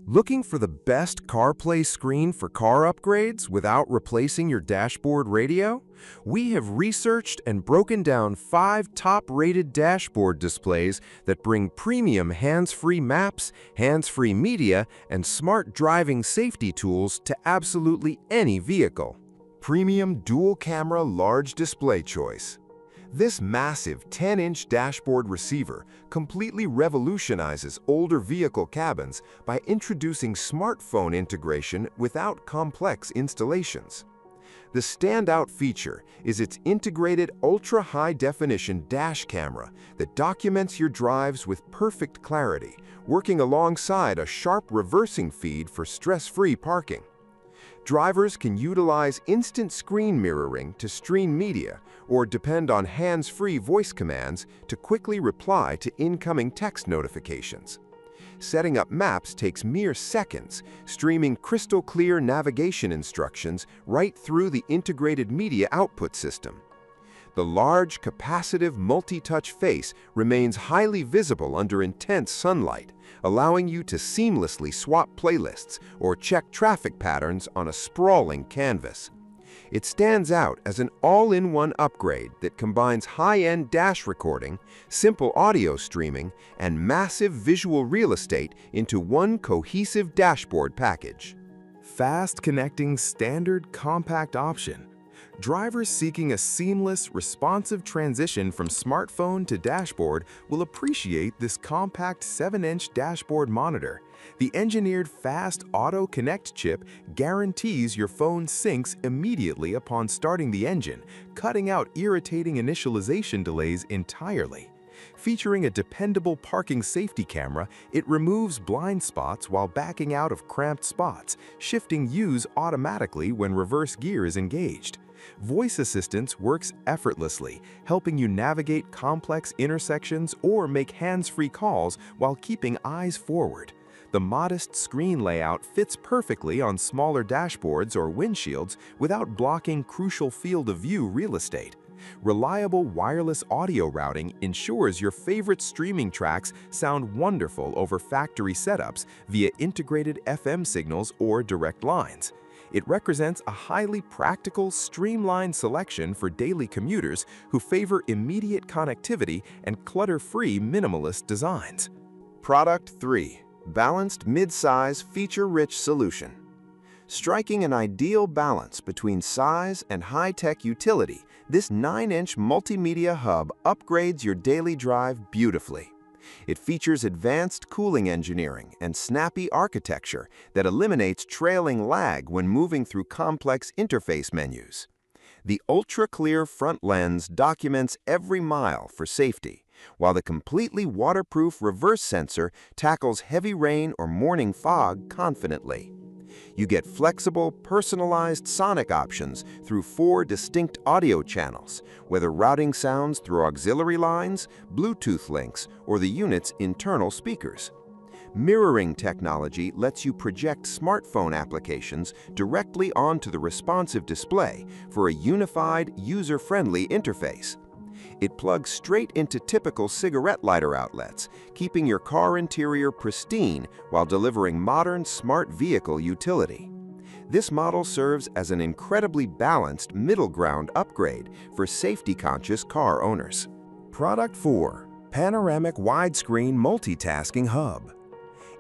Looking for the best CarPlay screen for car upgrades without replacing your dashboard radio? We have researched and broken down 5 top-rated dashboard displays that bring premium hands-free maps, hands-free media, and smart driving safety tools to absolutely any vehicle. Premium dual-camera large display choice. This massive 10-inch dashboard receiver completely revolutionizes older vehicle cabins by introducing smartphone integration without complex installations. The standout feature is its integrated ultra-high-definition dash camera that documents your drives with perfect clarity, working alongside a sharp reversing feed for stress-free parking. Drivers can utilize instant screen mirroring to stream media or depend on hands-free voice commands to quickly reply to incoming text notifications. Setting up maps takes mere seconds, streaming crystal-clear navigation instructions right through the integrated media output system. The large, capacitive, multi-touch face remains highly visible under intense sunlight, allowing you to seamlessly swap playlists or check traffic patterns on a sprawling canvas. It stands out as an all-in-one upgrade that combines high-end dash recording, simple audio streaming, and massive visual real estate into one cohesive dashboard package. Fast connecting standard compact option. Drivers seeking a seamless, responsive transition from smartphone to dashboard will appreciate this compact 7-inch dashboard monitor. The engineered fast Auto Connect chip guarantees your phone syncs immediately upon starting the engine, cutting out irritating initialization delays entirely. Featuring a dependable parking safety camera, it removes blind spots while backing out of cramped spots, shifting U's automatically when reverse gear is engaged. Voice assistance works effortlessly, helping you navigate complex intersections or make hands-free calls while keeping eyes forward. The modest screen layout fits perfectly on smaller dashboards or windshields without blocking crucial field of view real estate. Reliable wireless audio routing ensures your favorite streaming tracks sound wonderful over factory setups via integrated FM signals or direct lines. It represents a highly practical, streamlined selection for daily commuters who favor immediate connectivity and clutter-free minimalist designs. Product 3. Balanced mid-size, feature-rich solution. Striking an ideal balance between size and high-tech utility, this 9-inch multimedia hub upgrades your daily drive beautifully. It features advanced cooling engineering and snappy architecture that eliminates trailing lag when moving through complex interface menus. The ultra-clear front lens documents every mile for safety, while the completely waterproof reverse sensor tackles heavy rain or morning fog confidently. You get flexible, personalized sonic options through 4 distinct audio channels, whether routing sounds through auxiliary lines, Bluetooth links, or the unit's internal speakers. Mirroring technology lets you project smartphone applications directly onto the responsive display for a unified, user-friendly interface. It plugs straight into typical cigarette lighter outlets, keeping your car interior pristine while delivering modern smart vehicle utility. This model serves as an incredibly balanced middle ground upgrade for safety-conscious car owners. Product 4. Panoramic Widescreen Multitasking Hub.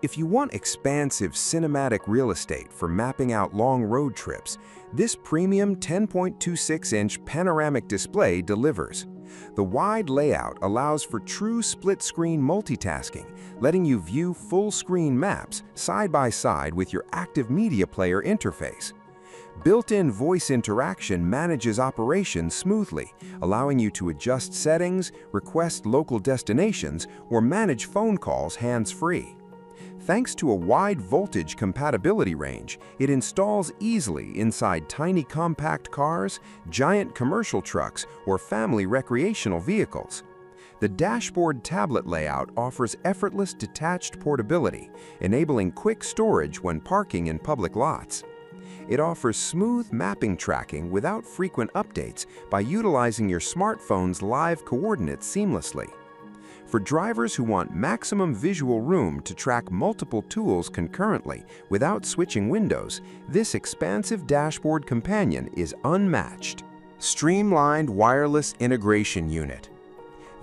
If you want expansive cinematic real estate for mapping out long road trips, this premium 10.26-inch panoramic display delivers. The wide layout allows for true split-screen multitasking, letting you view full-screen maps side by side with your active media player interface. Built-in voice interaction manages operations smoothly, allowing you to adjust settings, request local destinations, or manage phone calls hands-free. Thanks to a wide voltage compatibility range, it installs easily inside tiny compact cars, giant commercial trucks, or family recreational vehicles. The dashboard tablet layout offers effortless detached portability, enabling quick storage when parking in public lots. It offers smooth mapping tracking without frequent updates by utilizing your smartphone's live coordinates seamlessly. For drivers who want maximum visual room to track multiple tools concurrently without switching windows, this expansive dashboard companion is unmatched. Streamlined Wireless Integration Unit.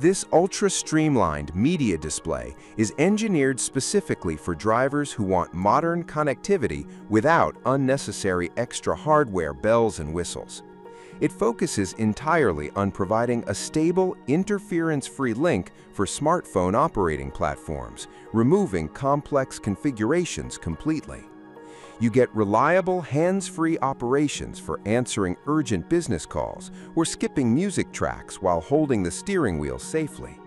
This ultra-streamlined media display is engineered specifically for drivers who want modern connectivity without unnecessary extra hardware bells and whistles. It focuses entirely on providing a stable, interference-free link for smartphone operating platforms, removing complex configurations completely. You get reliable hands-free operations for answering urgent business calls or skipping music tracks while holding the steering wheel safely.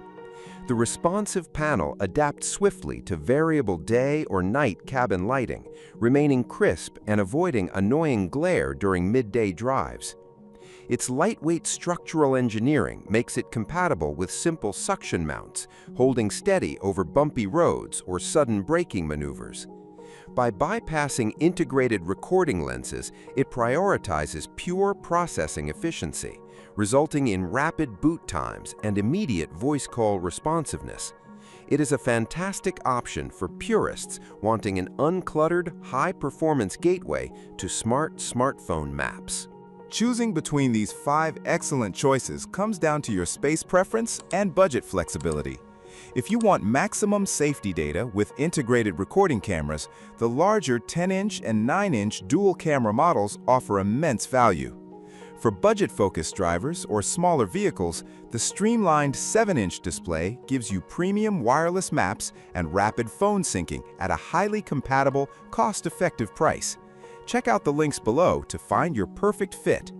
The responsive panel adapts swiftly to variable day or night cabin lighting, remaining crisp and avoiding annoying glare during midday drives. Its lightweight structural engineering makes it compatible with simple suction mounts, holding steady over bumpy roads or sudden braking maneuvers. By bypassing integrated recording lenses, it prioritizes pure processing efficiency, resulting in rapid boot times and immediate voice call responsiveness. It is a fantastic option for purists wanting an uncluttered, high-performance gateway to smartphone maps. Choosing between these 5 excellent choices comes down to your space preference and budget flexibility. If you want maximum safety data with integrated recording cameras, the larger 10-inch and 9-inch dual-camera models offer immense value. For budget-focused drivers or smaller vehicles, the streamlined 7-inch display gives you premium wireless maps and rapid phone syncing at a highly compatible, cost-effective price. Check out the links below to find your perfect fit.